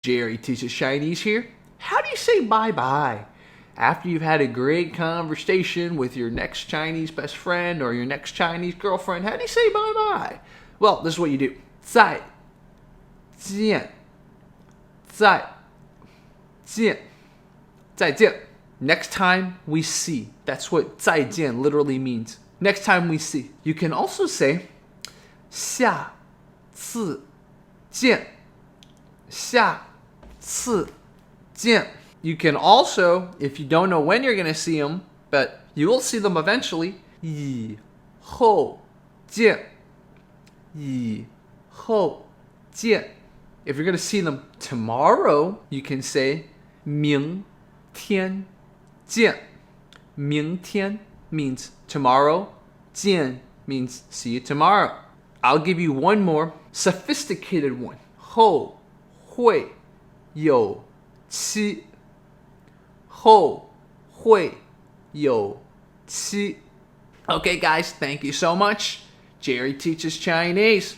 Jerry teaches Chinese here. How do you say bye-bye? After you've had a great conversation with your next Chinese best friend or your next Chinese girlfriend, how do you say bye-bye? Well, this is what you do. 再见再见再见 Next time we see. That's what 再见 literally means. Next time we see. You can also say 下次见下次见 You can also, if you don't know when you're going to see them, but you will see them eventually, 以后见以后见 If you're going to see them tomorrow, you can say 明天见明天 means tomorrow. 见 means see you tomorrow. I'll give you one more sophisticated one. 后会有期后会有期 Okay guys, thank you so much. Jerry teaches Chinese.